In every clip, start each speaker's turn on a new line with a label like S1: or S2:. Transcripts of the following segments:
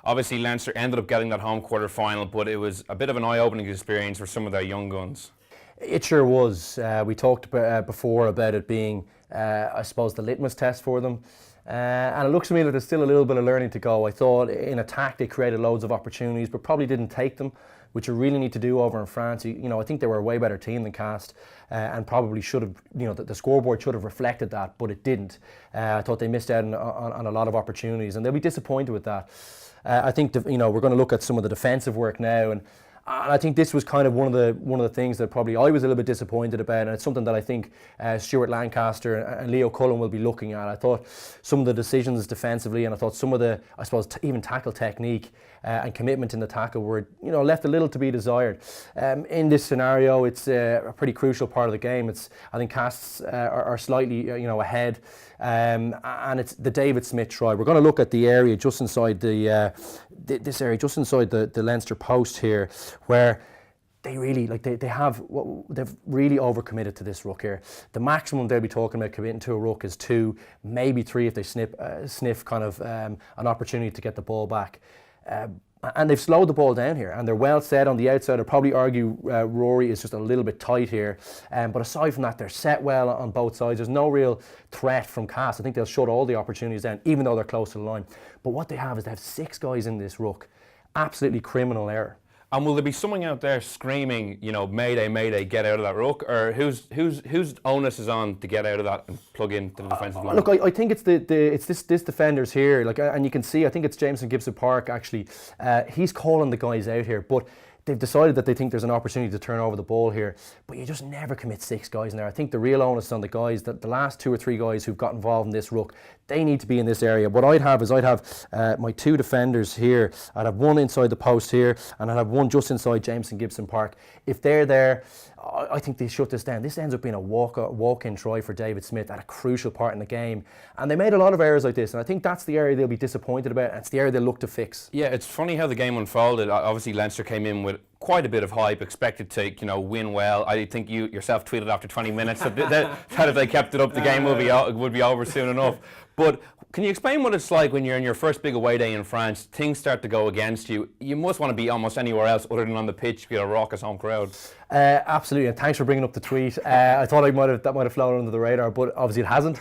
S1: Obviously, Leinster ended up getting that home quarter final, but it was a bit of an eye-opening experience for some of their young guns.
S2: It sure was. We talked before about it being, I suppose, the litmus test for them. And it looks to me like there's still a little bit of learning to go. I thought in attack they created loads of opportunities, but probably didn't take them, which you really need to do over in France. I think they were a way better team than Cast, and probably should have, the scoreboard should have reflected that, but it didn't. I thought they missed out on a lot of opportunities, and they'll be disappointed with that. I think we're going to look at some of the defensive work now, and I think this was kind of one of the things that probably I was a little bit disappointed about, and it's something that I think Stuart Lancaster and Leo Cullen will be looking at. I thought some of the decisions defensively, and I thought some of the, I suppose, even tackle technique and commitment in the tackle were, left a little to be desired. In this scenario, it's a pretty crucial part of the game. I think Casts are slightly, ahead, and it's the David Smith try. We're going to look at the area just inside this area, just inside the Leinster post here, where they really they've really overcommitted to this ruck here. The maximum they'll be talking about committing to a ruck is 2, maybe 3 if they sniff kind of an opportunity to get the ball back. And they've slowed the ball down here, and they're well set on the outside. I'd probably argue Rory is just a little bit tight here, but aside from that, they're set well on both sides. There's no real threat from Cass. I think they'll shut all the opportunities down, even though they're close to the line. But what they have is they have 6 guys in this ruck. Absolutely criminal error.
S1: And will there be someone out there screaming, Mayday, Mayday, get out of that ruck? Or whose onus is on to get out of that and plug into the defensive line?
S2: Look, I think it's this defenders here, and you can see, I think it's Jameson Gibson Park actually. He's calling the guys out here, but they've decided that they think there's an opportunity to turn over the ball here, but you just never commit 6 guys in there. I think the real onus is on the guys, that the last 2 or 3 guys who've got involved in this ruck, they need to be in this area. What I'd have my 2 defenders here. I'd have one inside the post here, and I'd have one just inside Jameson Gibson Park. If they're there, I think they shut this down. This ends up being a walk-in try for David Smith at a crucial part in the game. And they made a lot of errors like this, and I think that's the area they'll be disappointed about, and it's the area they'll look to fix.
S1: Yeah, it's funny how the game unfolded. Obviously, Leinster came in with quite a bit of hype, expected to win well. I think you yourself tweeted after 20 minutes that if they kept it up, the game would be over soon enough. But can you explain what it's like when you're in your first big away day in France, things start to go against you? You must want to be almost anywhere else other than on the pitch, be a raucous home crowd.
S2: Absolutely, and thanks for bringing up the tweet. I thought that might have flown under the radar, but obviously it hasn't.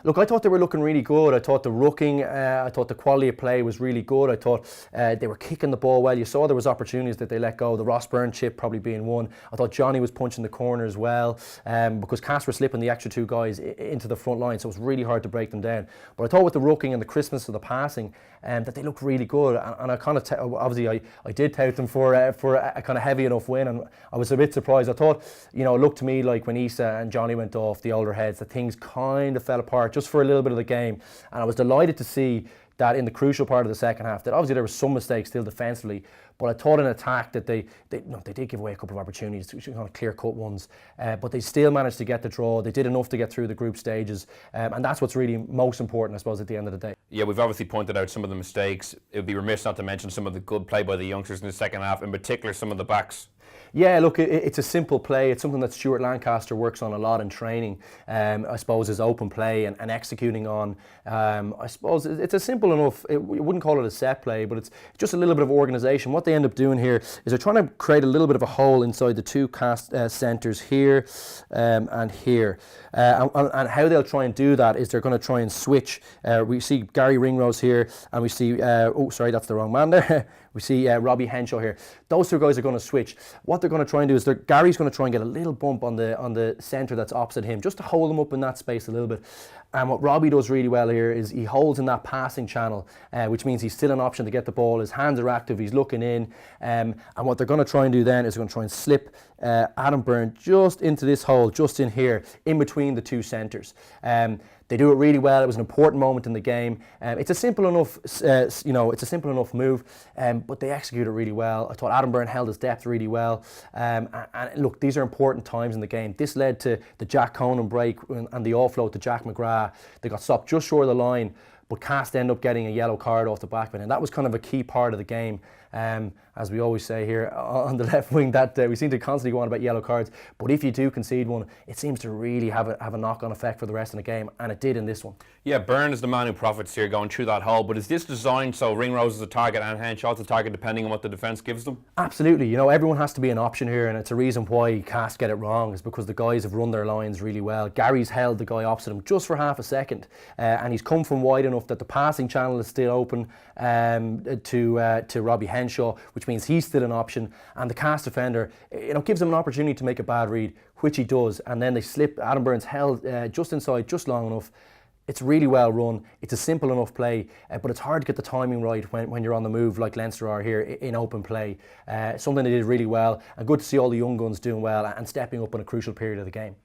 S2: Look, I thought they were looking really good. I thought the rucking, I thought the quality of play was really good. I thought they were kicking the ball well. You saw there was opportunities that they let go. The Ross Byrne chip probably being one. I thought Johnny was punching the corner as well, because Cass were slipping the extra 2 guys into the front line, so it was really hard to break them down. But I thought with the rucking and the crispness of the passing, that they looked really good. And I kind of obviously I did tout them for a kind of heavy enough win, and I was a bit surprised. I thought, it looked to me like when Issa and Johnny went off, the older heads, that things kind of fell apart just for a little bit of the game. And I was delighted to see that in the crucial part of the second half, that obviously there were some mistakes still defensively, but I thought in attack that they did give away a couple of opportunities, kind of clear-cut ones, but they still managed to get the draw. They did enough to get through the group stages, and that's what's really most important, I suppose, at the end of the day.
S1: Yeah, we've obviously pointed out some of the mistakes. It would be remiss not to mention some of the good play by the youngsters in the second half, in particular some of the backs.
S2: Yeah, look, it's a simple play. It's something that Stuart Lancaster works on a lot in training. I suppose is open play and executing on. I suppose it's a simple enough. You wouldn't call it a set play, but it's just a little bit of organisation. What they end up doing here is they're trying to create a little bit of a hole inside the 2 Cast centres here and here. And how they'll try and do that is they're going to try and switch. We see Gary Ringrose here, and we see. Oh, sorry, that's the wrong man there. We see Robbie Henshaw here. Those 2 guys are going to switch. What they're going to try and do is Gary's going to try and get a little bump on the centre that's opposite him, just to hold him up in that space a little bit. And what Robbie does really well here is he holds in that passing channel, which means he's still an option to get the ball. His hands are active, he's looking in. And what they're going to try and do then is they're going to try and slip Adam Byrne just into this hole, just in here, in between the 2 centres. They do it really well. It was an important moment in the game. It's a simple enough, it's a simple enough move, but they execute it really well. I thought Adam Byrne held his depth really well. And look, these are important times in the game. This led to the Jack Conan break and the offload to Jack McGrath. They got stopped just short of the line. but Cast end up getting a yellow card off the back of it, and that was kind of a key part of the game. As we always say here on the left wing, that we seem to constantly go on about yellow cards, but if you do concede one, it seems to really have a knock-on effect for the rest of the game, and it did in this one.
S1: Yeah, Byrne is the man who profits here going through that hole, but is this designed so Ringrose is a target and Henshaw's a target depending on what the defence gives them?
S2: Absolutely. You know, everyone has to be an option here, and it's a reason why Cast get it wrong is because the guys have run their lines really well. Gary's held the guy opposite him just for half a second, and he's come from wide enough that the passing channel is still open to Robbie Henshaw, which means he's still an option, and the Cast defender, you know, gives him an opportunity to make a bad read, which he does, and then they slip. Adam Byrne's held just inside, just long enough. It's really well run. It's a simple enough play, but it's hard to get the timing right when you're on the move like Leinster are here in open play. Something they did really well, and good to see all the young guns doing well and stepping up in a crucial period of the game.